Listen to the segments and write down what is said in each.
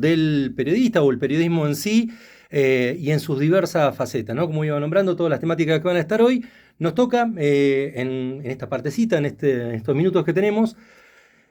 del periodista o el periodismo en sí y en sus diversas facetas, ¿no? Como iba nombrando, todas las temáticas que van a estar hoy, nos toca en esta partecita, en estos minutos que tenemos,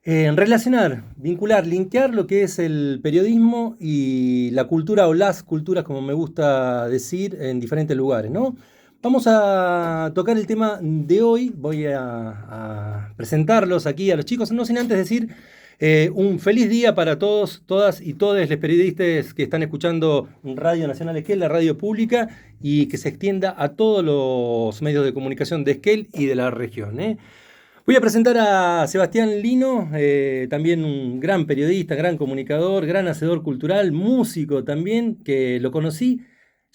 relacionar, vincular, linkear lo que es el periodismo y la cultura o las culturas, como me gusta decir, en diferentes lugares, ¿no? Vamos a tocar el tema de hoy, voy a presentarlos aquí a los chicos, no sin antes decir un feliz día para todos, todas y todos los periodistas que están escuchando Radio Nacional Esquel, la radio pública, y que se extienda a todos los medios de comunicación de Esquel y de la región, ¿eh? Voy a presentar a Sebastián Lino, también un gran periodista, gran comunicador, gran hacedor cultural, músico también, que lo conocí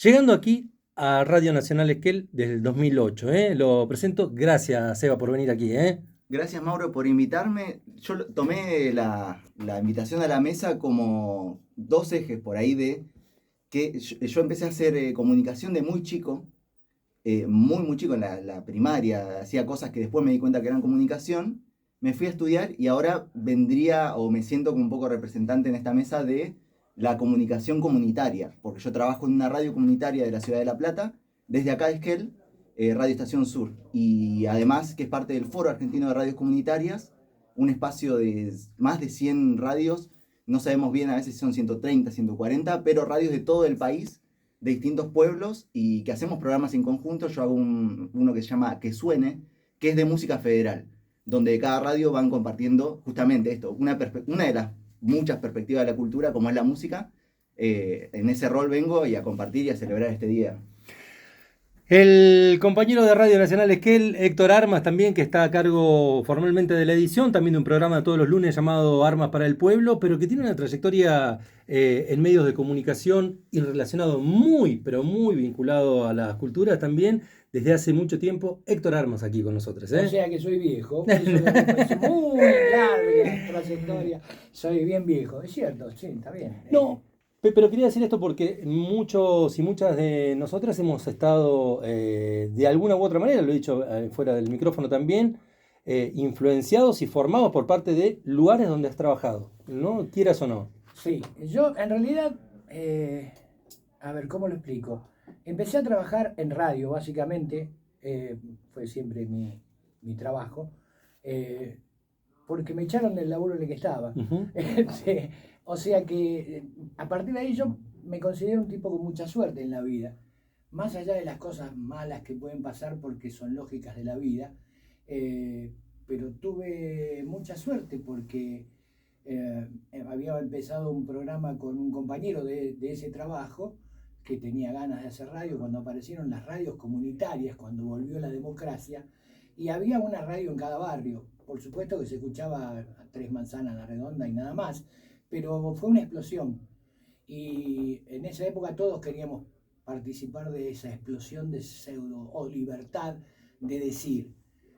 llegando aquí a Radio Nacional Esquel desde el 2008. Lo presento. Gracias, Seba, por venir aquí. Gracias, Mauro, por invitarme. Tomé la invitación a la mesa como dos ejes por ahí de que yo empecé a hacer comunicación de muy chico, muy chico en la primaria, hacía cosas que después me di cuenta que eran comunicación, me fui a estudiar y ahora vendría o me siento como un poco representante en esta mesa de la comunicación comunitaria, porque yo trabajo en una radio comunitaria de la ciudad de La Plata, desde acá de Esquel, Radio Estación Sur, y además que es parte del Foro Argentino de Radios Comunitarias, un espacio de más de 100 radios, no sabemos bien, a veces son 130, 140, pero radios de todo el país, de distintos pueblos, y que hacemos programas en conjunto. Yo hago uno que se llama Que Suene, que es de música federal, donde cada radio van compartiendo justamente esto, una de las muchas perspectivas de la cultura, como es la música. En ese rol vengo y a compartir y a celebrar este día. El compañero de Radio Nacional Esquel, Héctor Armas, también, que está a cargo formalmente de la edición, también de un programa todos los lunes llamado Armas para el Pueblo, pero que tiene una trayectoria en medios de comunicación y relacionado muy, pero muy vinculado a las culturas también, desde hace mucho tiempo. Héctor Armas aquí con nosotros. O sea que soy viejo, eso es muy larga trayectoria, soy bien viejo, es cierto, sí, está bien. No, pero quería decir esto porque muchos y muchas de nosotras hemos estado, de alguna u otra manera, lo he dicho fuera del micrófono también, influenciados y formados por parte de lugares donde has trabajado, ¿no? Quieras o no. Sí, yo en realidad, a ver, ¿cómo lo explico? Empecé a trabajar en radio, básicamente, fue siempre mi trabajo, porque me echaron del laburo en el que estaba. Ujú. O sea que a partir de ahí yo me considero un tipo con mucha suerte en la vida. Más allá de las cosas malas que pueden pasar porque son lógicas de la vida, eh, pero tuve mucha suerte porque había empezado un programa con un compañero de ese trabajo que tenía ganas de hacer radio cuando aparecieron las radios comunitarias, cuando volvió la democracia, y había una radio en cada barrio. Por supuesto que se escuchaba a 3 manzanas a la redonda y nada más, pero fue una explosión. Y en esa época todos queríamos participar de esa explosión de pseudo o libertad de decir.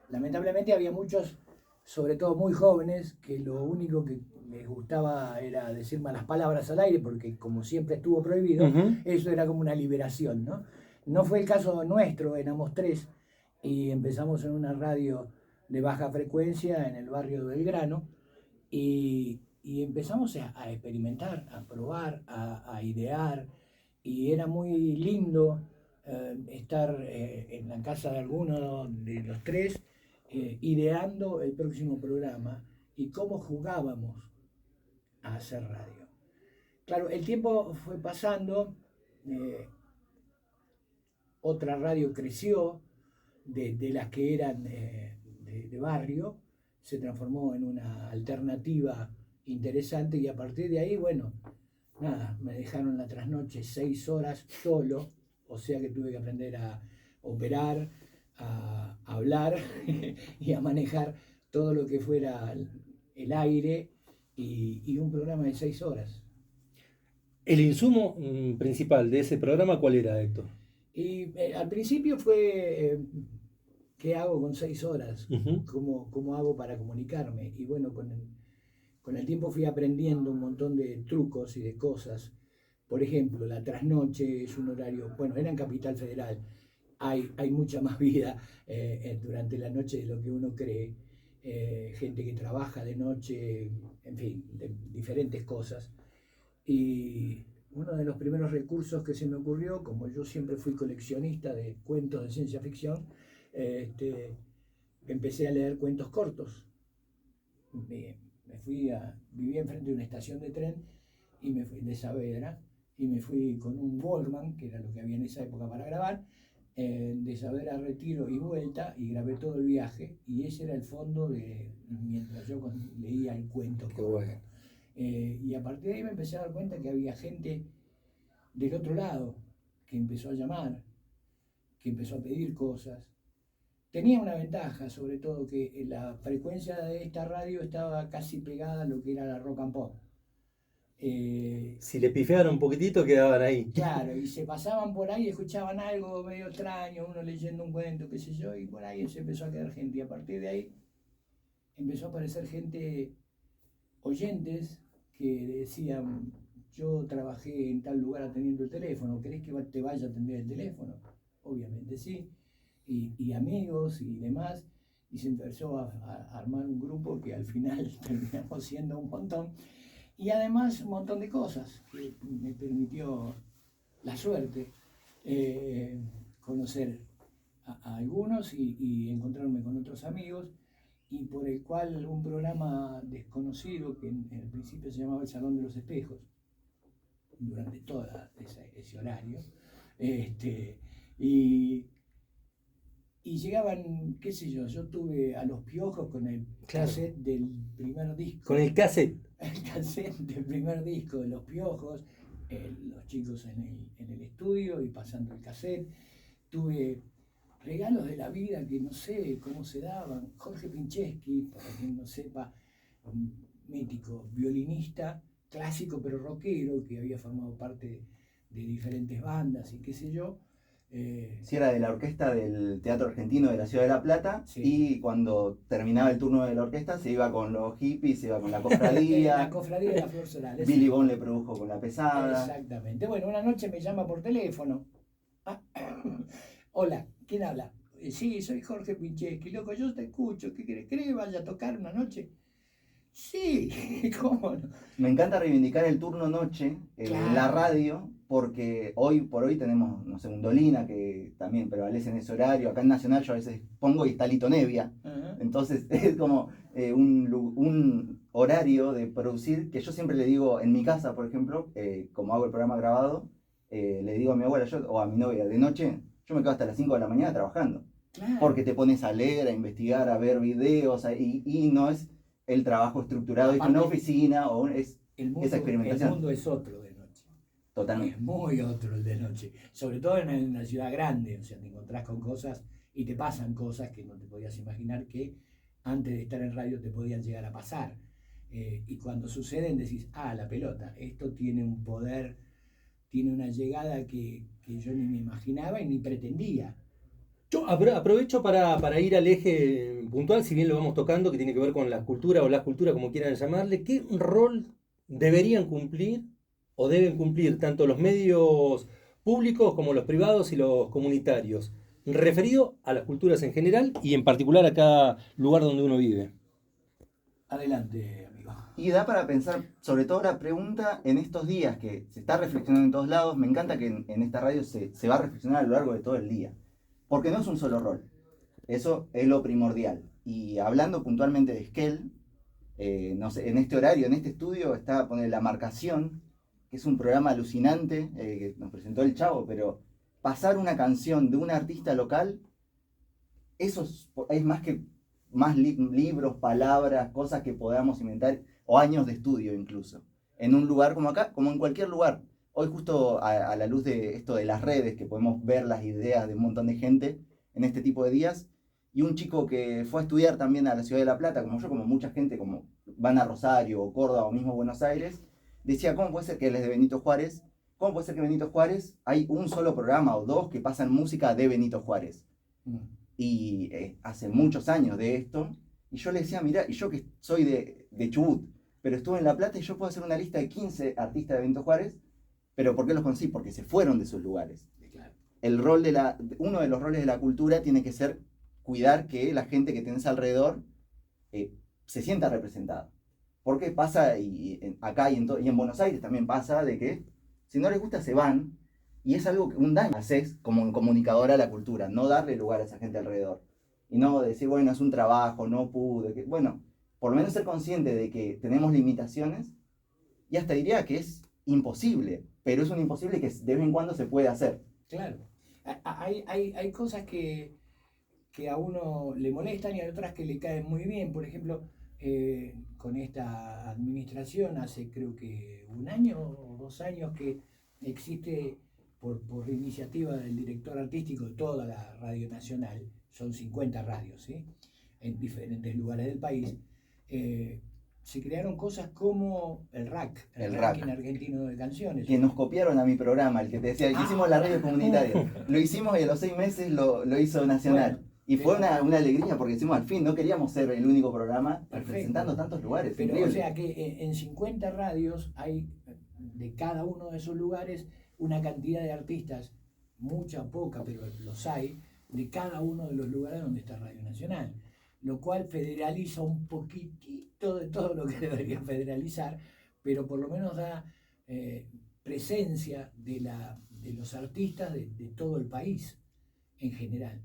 Lamentablemente había muchos, sobre todo muy jóvenes, que lo único que les gustaba era decir malas palabras al aire, porque como siempre estuvo prohibido, eso era como una liberación, ¿no? No fue el caso nuestro, éramos 3 y empezamos en una radio de baja frecuencia en el barrio de Belgrano y empezamos a experimentar, a probar, a idear, y era muy lindo estar en la casa de alguno de los 3 ideando el próximo programa y cómo jugábamos a hacer radio. Claro, el tiempo fue pasando, otra radio creció, de las que eran de barrio, se transformó en una alternativa interesante y a partir de ahí, bueno, nada, me dejaron la trasnoche 6 horas solo, o sea que tuve que aprender a operar, a hablar y a manejar todo lo que fuera el aire y un programa de 6 horas. El insumo principal de ese programa, ¿cuál era, Héctor? Y al principio fue, ¿qué hago con 6 horas? ¿Cómo hago para comunicarme? Y bueno, con el tiempo fui aprendiendo un montón de trucos y de cosas. Por ejemplo, la trasnoche es un horario, bueno, era en Capital Federal, hay mucha más vida durante la noche de lo que uno cree. Gente que trabaja de noche, en fin, de diferentes cosas. Y uno de los primeros recursos que se me ocurrió, como yo siempre fui coleccionista de cuentos de ciencia ficción, empecé a leer cuentos cortos. Vivía enfrente de una estación de tren y me fui de Saavedra y me fui con un Walkman, que era lo que había en esa época para grabar, de Saavedra a Retiro y vuelta, y grabé todo el viaje, y ese era el fondo de mientras yo leía el cuento. Qué bueno. Y a partir de ahí me empecé a dar cuenta que había gente del otro lado que empezó a llamar, que empezó a pedir cosas. Tenía una ventaja, sobre todo, que la frecuencia de esta radio estaba casi pegada a lo que era la rock and pop. Si le pifiaban un poquitito, quedaban ahí. Claro, y se pasaban por ahí, escuchaban algo medio extraño, uno leyendo un cuento, qué sé yo, y por ahí se empezó a quedar gente. Y a partir de ahí empezó a aparecer gente, oyentes, que decían: yo trabajé en tal lugar atendiendo el teléfono, ¿querés que te vaya a atender el teléfono? Obviamente sí. Y amigos y demás, y se empezó a armar un grupo que al final terminamos siendo un montón. Y además un montón de cosas que me permitió la suerte, conocer a algunos y encontrarme con otros amigos, y por el cual un programa desconocido que en el principio se llamaba El Salón de los Espejos, durante todo ese horario, y llegaban, qué sé yo tuve a Los Piojos con el cassette del primer disco. Con el cassette. El cassette del primer disco de Los Piojos, los chicos en el estudio y pasando el cassette. Tuve regalos de la vida que no sé cómo se daban. Jorge Pinchesky, para quien no sepa, un mítico violinista, clásico pero rockero, que había formado parte de diferentes bandas y qué sé yo. Sí, era de la orquesta del Teatro Argentino de la Ciudad de La Plata, sí. Y cuando terminaba el turno de la orquesta se iba con los hippies, se iba con la cofradía. La cofradía de la Flor Solar. Billy Bond le produjo con La Pesada. Exactamente. Bueno, una noche me llama por teléfono. Hola, ¿quién habla? Sí, soy Jorge Pinchesky. Loco, yo te escucho. ¿Qué querés? ¿Querés que vaya a tocar una noche? Sí, ¿cómo no? Me encanta reivindicar el turno noche Claro. en la radio, porque hoy por hoy tenemos, no sé, un Dolina que también prevalece en ese horario. Acá en Nacional yo a veces pongo y está Lito Nevia. Ajá. Entonces es como un horario de producir que yo siempre le digo en mi casa, por ejemplo, como hago el programa grabado, le digo a mi abuela o a mi novia: de noche yo me quedo hasta las 5 de la mañana trabajando. Claro. Porque te pones a leer, a investigar, a ver videos, y no es el trabajo estructurado en una oficina o es esa experimentación. El mundo es otro de noche. Totalmente. Es muy otro el de noche. Sobre todo en una ciudad grande. O sea, te encontrás con cosas y te pasan cosas que no te podías imaginar que antes de estar en radio te podían llegar a pasar. Y cuando suceden decís: la pelota, esto tiene un poder, tiene una llegada que yo ni me imaginaba y ni pretendía. Yo aprovecho para ir al eje puntual, si bien lo vamos tocando, que tiene que ver con la cultura o la cultura, como quieran llamarle. ¿Qué rol deberían cumplir o deben cumplir tanto los medios públicos como los privados y los comunitarios, referido a las culturas en general y en particular a cada lugar donde uno vive? Adelante, amigo. Y da para pensar, sobre todo la pregunta en estos días que se está reflexionando en todos lados. Me encanta que en esta radio se va a reflexionar a lo largo de todo el día. Porque no es un solo rol. Eso es lo primordial. Y hablando puntualmente de Esquel, no sé, en este horario, en este estudio, está poner La Marcación, que es un programa alucinante que nos presentó el Chavo, pero pasar una canción de un artista local, eso es más libros, palabras, cosas que podamos inventar, o años de estudio incluso, en un lugar como acá, como en cualquier lugar. Hoy justo a la luz de esto de las redes, que podemos ver las ideas de un montón de gente en este tipo de días, y un chico que fue a estudiar también a la Ciudad de La Plata, como yo, como mucha gente, como van a Rosario o Córdoba o mismo Buenos Aires, decía: ¿cómo puede ser que él es de Benito Juárez? ¿Cómo puede ser que Benito Juárez hay un solo programa o dos que pasan música de Benito Juárez? Y hace muchos años de esto, y yo le decía: mira, y yo que soy de Chubut, pero estuve en La Plata, y yo puedo hacer una lista de 15 artistas de Benito Juárez. ¿Pero por qué los conocí? Porque se fueron de sus lugares. Claro. Uno de los roles de la cultura tiene que ser cuidar que la gente que tenés alrededor se sienta representada. Porque pasa, acá y en Buenos Aires también pasa, de que si no les gusta se van, y es algo que un daño haces como comunicadora a la cultura, no darle lugar a esa gente alrededor. Y no decir, bueno, es un trabajo, no pude, bueno, por lo menos ser consciente de que tenemos limitaciones, y hasta diría que es imposible, pero es un imposible que de vez en cuando se puede hacer. Claro. Hay cosas que a uno le molestan y hay otras que le caen muy bien. Por ejemplo, con esta administración, hace creo que 1 año o 2 años que existe por iniciativa del director artístico de toda la Radio Nacional, son 50 radios, ¿sí?, en diferentes lugares del país, se crearon cosas como el RAC, el Ranking Argentino de Canciones. Que nos copiaron a mi programa, el que te decía, que hicimos la radio comunitaria. Lo hicimos y a los 6 meses lo hizo Nacional. Bueno, y fue una alegría porque decimos, al fin, no queríamos ser el único programa representando tantos lugares. Pero increíble. O sea que en 50 radios hay, de cada uno de esos lugares, una cantidad de artistas, mucha o poca, pero los hay, de cada uno de los lugares donde está Radio Nacional. Lo cual federaliza un poquitito de todo lo que debería federalizar, pero por lo menos da presencia de los artistas de todo el país en general.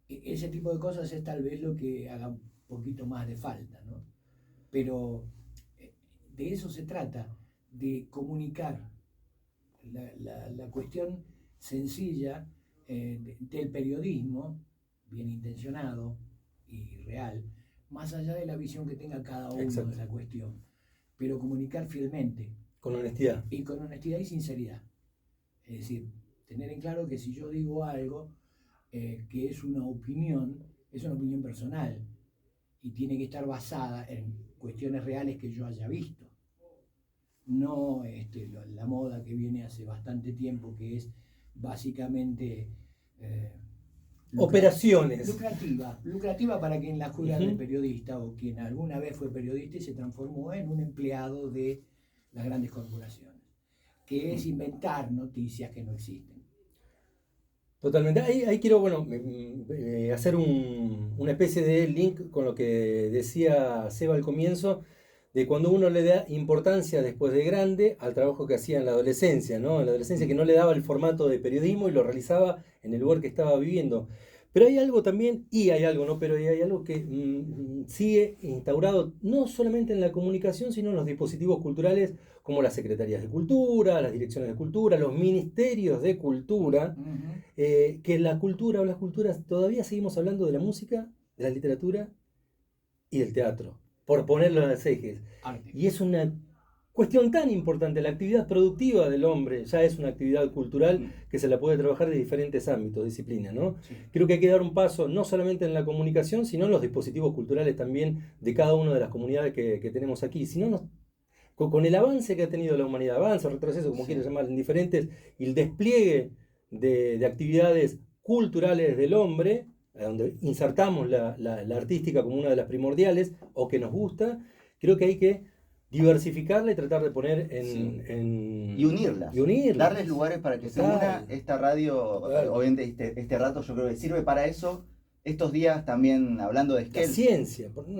Ese tipo de cosas es tal vez lo que haga un poquito más de falta, ¿no? Pero de eso se trata, de comunicar la cuestión sencilla del periodismo, bien intencionado y real, más allá de la visión que tenga cada uno Exacto. de la cuestión, pero comunicar fielmente. Con honestidad. Y con honestidad y sinceridad. Es decir, tener en claro que si yo digo algo que es una opinión personal y tiene que estar basada en cuestiones reales que yo haya visto. No la moda que viene hace bastante tiempo, que es básicamente operaciones. Lucrativa para quien la juega de periodista o quien alguna vez fue periodista y se transformó en un empleado de las grandes corporaciones, que es inventar noticias que no existen. Totalmente. Ahí quiero, hacer una especie de link con lo que decía Seba al comienzo, de cuando uno le da importancia después de grande al trabajo que hacía en la adolescencia, ¿no? En la adolescencia, que no le daba el formato de periodismo y lo realizaba en el lugar que estaba viviendo. Pero hay algo también, pero hay algo que sigue instaurado no solamente en la comunicación, sino en los dispositivos culturales, como las secretarías de cultura, las direcciones de cultura, los ministerios de cultura, que la cultura o las culturas, todavía seguimos hablando de la música, de la literatura y del teatro, por ponerlo en los ejes. Arte. Y es una cuestión tan importante, la actividad productiva del hombre ya es una actividad cultural que se la puede trabajar de diferentes ámbitos, disciplinas, ¿no? Sí. Creo que hay que dar un paso no solamente en la comunicación, sino en los dispositivos culturales también de cada una de las comunidades que tenemos aquí. Si no, con el avance que ha tenido la humanidad, avance o retroceso, como quieras llamar, en diferentes, y el despliegue de actividades culturales del hombre, donde insertamos la artística como una de las primordiales o que nos gusta, creo que hay que diversificarla y tratar de poner y unirlas. Darles lugares para que se una. Esta radio, obviamente este rato yo creo que sirve para eso. Estos días también hablando de Esquel.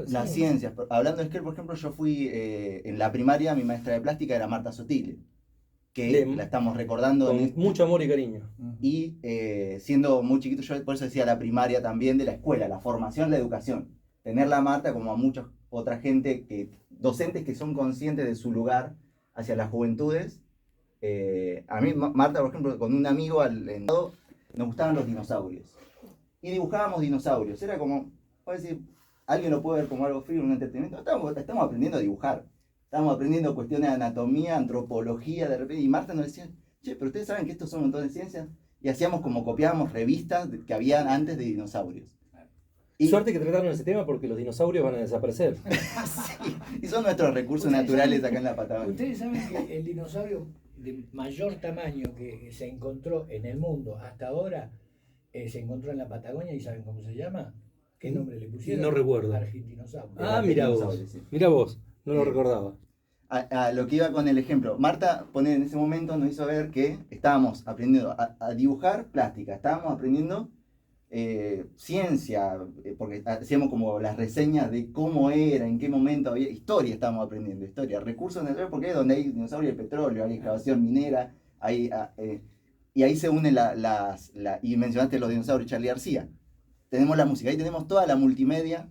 La ciencia. Hablando de Esquel, por ejemplo, yo fui en la primaria, mi maestra de plástica era Marta Sotile, que la estamos recordando. Con mucho amor y cariño. Y siendo muy chiquito, yo por eso decía la primaria también de la escuela, la formación, la educación. Tenerla a Marta como a mucha otra gente, docentes que son conscientes de su lugar hacia las juventudes. A mí, Marta, por ejemplo, con un amigo nos gustaban los dinosaurios. Y dibujábamos dinosaurios. Era como, alguien lo puede ver como algo frío, un entretenimiento. Estamos aprendiendo a dibujar. Estamos aprendiendo cuestiones de anatomía, antropología, de repente. Y Marta nos decía, pero ustedes saben que estos son un montón de ciencias. Y hacíamos como copiábamos revistas que habían antes de dinosaurios. Suerte que trataron ese tema porque los dinosaurios van a desaparecer. Sí, y son nuestros recursos naturales acá en la Patagonia. Ustedes saben que el dinosaurio de mayor tamaño que se encontró en el mundo hasta ahora se encontró en la Patagonia, y ¿saben cómo se llama? ¿Qué nombre le pusieron? No recuerdo. Argentinosaurio. Mira vos, no lo recordaba. A lo que iba con el ejemplo, Marta en ese momento nos hizo ver que estábamos aprendiendo a dibujar plástica, estábamos aprendiendo ciencia, porque hacíamos como las reseñas de cómo era, en qué momento había, historia estábamos aprendiendo, historia, recursos naturales, porque es donde hay dinosaurios y petróleo, hay excavación minera, y ahí se unen y mencionaste los dinosaurios, Charlie García. Tenemos la música, ahí tenemos toda la multimedia,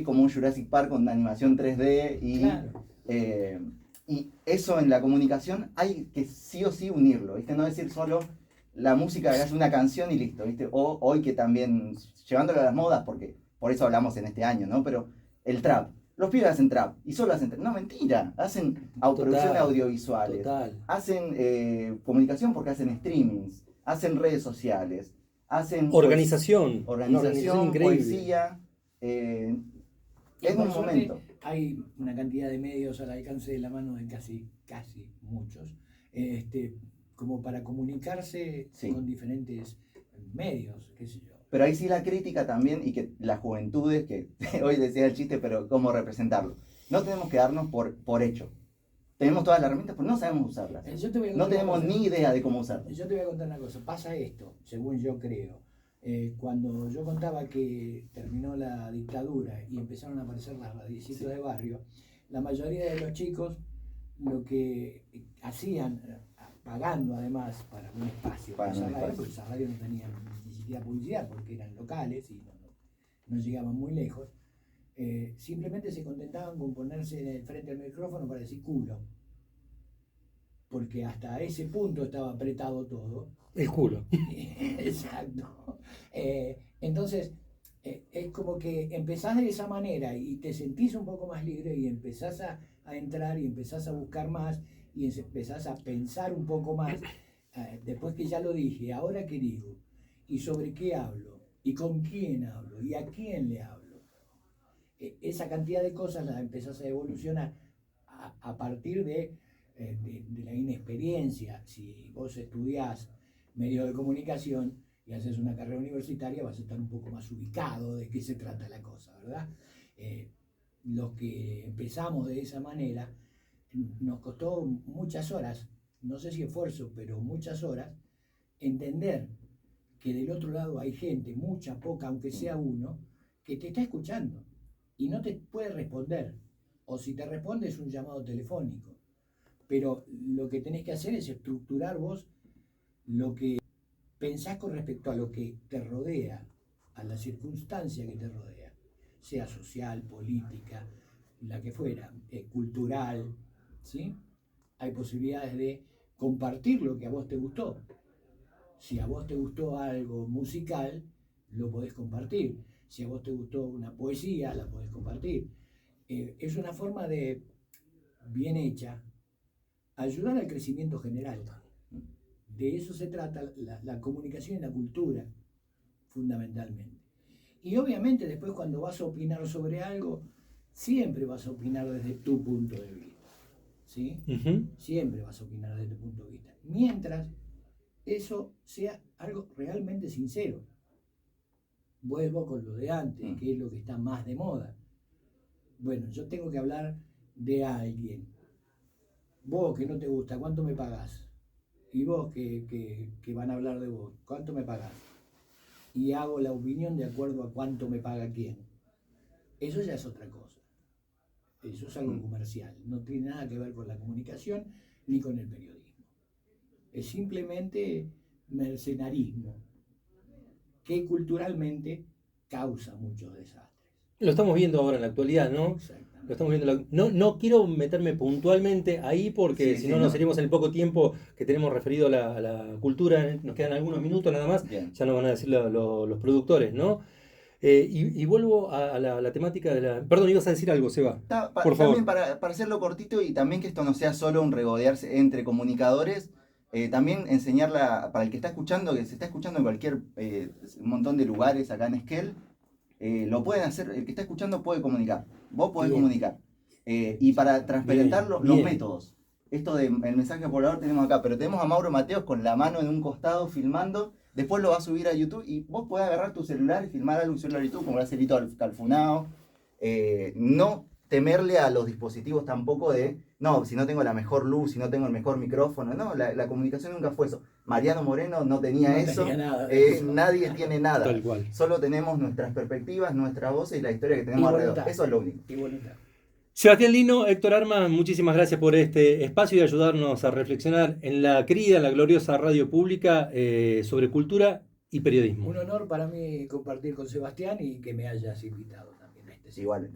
como un Jurassic Park con animación 3D Claro. Y eso en la comunicación hay que sí o sí unirlo, ¿viste? No decir solo la música que hace una canción y listo, ¿viste? O hoy que también, llevándolo a las modas, porque por eso hablamos en este año, ¿no? Pero el trap, los pibes hacen trap y solo hacen trap. No, mentira, hacen producciones audiovisuales, hacen comunicación porque hacen streamings, hacen redes sociales, hacen organización increíble. poesía. Y Es por un suerte, momento. hay una cantidad de medios al alcance de la mano de casi muchos, como para comunicarse Sí. con diferentes medios, qué sé yo. Pero ahí sí la crítica también, y que las juventudes, que hoy decía el chiste, pero cómo representarlo. No tenemos que darnos por hecho. Tenemos todas las herramientas, pero no sabemos usarlas. Yo te voy a No contar tenemos una cosa. ni idea de cómo usarlas. Yo te voy a contar una cosa. Pasa esto, según yo creo. Cuando yo contaba que terminó la dictadura y empezaron a aparecer las radiecitas de barrio, la mayoría de los chicos lo que hacían, pagando además para un espacio, Para esa un radio, espacio. porque esa radio no tenía ni siquiera publicidad porque eran locales y no llegaban muy lejos, simplemente se contentaban con ponerse frente al micrófono para decir culo. Porque hasta ese punto estaba apretado todo. El culo. Exacto. Entonces, es como que empezás de esa manera y te sentís un poco más libre y empezás a entrar y empezás a buscar más y empezás a pensar un poco más. Después que ya lo dije, ahora qué digo, y sobre qué hablo, y con quién hablo, y a quién le hablo. Esa cantidad de cosas las empezás a evolucionar a partir de la inexperiencia. Si vos estudiás medios de comunicación y haces una carrera universitaria, vas a estar un poco más ubicado de qué se trata la cosa, ¿verdad? Los que empezamos de esa manera, nos costó muchas horas, no sé si esfuerzo, pero muchas horas, entender que del otro lado hay gente, mucha, poca, aunque sea uno, que te está escuchando y no te puede responder. O si te responde es un llamado telefónico. Pero lo que tenés que hacer es estructurar vos lo que pensás con respecto a lo que te rodea, a la circunstancia que te rodea, sea social, política, la que fuera, cultural, ¿sí? Hay posibilidades de compartir lo que a vos te gustó. Si a vos te gustó algo musical, lo podés compartir. Si a vos te gustó una poesía, la podés compartir. Es una forma de, bien hecha, ayudar al crecimiento general. De eso se trata la comunicación y la cultura, fundamentalmente. Y obviamente después cuando vas a opinar sobre algo, siempre vas a opinar desde tu punto de vista. ¿Sí? Siempre vas a opinar desde tu punto de vista. Mientras eso sea algo realmente sincero. Vuelvo con lo de antes, que es lo que está más de moda. Bueno, yo tengo que hablar de alguien. Vos que no te gusta, ¿cuánto me pagás? Y vos que van a hablar de vos, ¿cuánto me pagás? Y hago la opinión de acuerdo a cuánto me paga quién. Eso ya es otra cosa. Eso es algo comercial. No tiene nada que ver con la comunicación ni con el periodismo. Es simplemente mercenarismo que culturalmente causa muchos desastres. Lo estamos viendo ahora en la actualidad, ¿no? Exactamente. Lo estamos viendo. No quiero meterme puntualmente ahí porque si no nos seríamos en el poco tiempo que tenemos referido a la cultura. Nos quedan algunos minutos nada más. Bien. Ya nos van a decir los productores, ¿no? Y vuelvo a la temática de la... Perdón, ibas a decir algo, Seba. Por favor. También para hacerlo cortito y también que esto no sea solo un regodearse entre comunicadores, también enseñarla para el que está escuchando, que se está escuchando en cualquier un montón de lugares acá en Esquel, lo pueden hacer, el que está escuchando puede comunicar, vos podés comunicar. Y para transparentar los métodos, esto del mensaje volador tenemos acá, pero tenemos a Mauro Mateos con la mano en un costado filmando, después lo va a subir a YouTube y vos podés agarrar tu celular y filmar algo y subirlo a YouTube, como lo hace Lito Calfunao. No temerle a los dispositivos tampoco de no, si no tengo la mejor luz, si no tengo el mejor micrófono. No, la comunicación nunca fue eso. Mariano Moreno no tenía No eso. tenía nada de eso. Nadie tiene nada. Tal cual. Solo tenemos nuestras perspectivas, nuestras voces y la historia que tenemos Y alrededor. voluntad. Eso es lo único. Y voluntad. Sebastián Lino, Héctor Armas, muchísimas gracias por este espacio y ayudarnos a reflexionar en la querida, en la gloriosa radio pública sobre cultura y periodismo. Un honor para mí compartir con Sebastián y que me hayas invitado también a este sitio. Igual.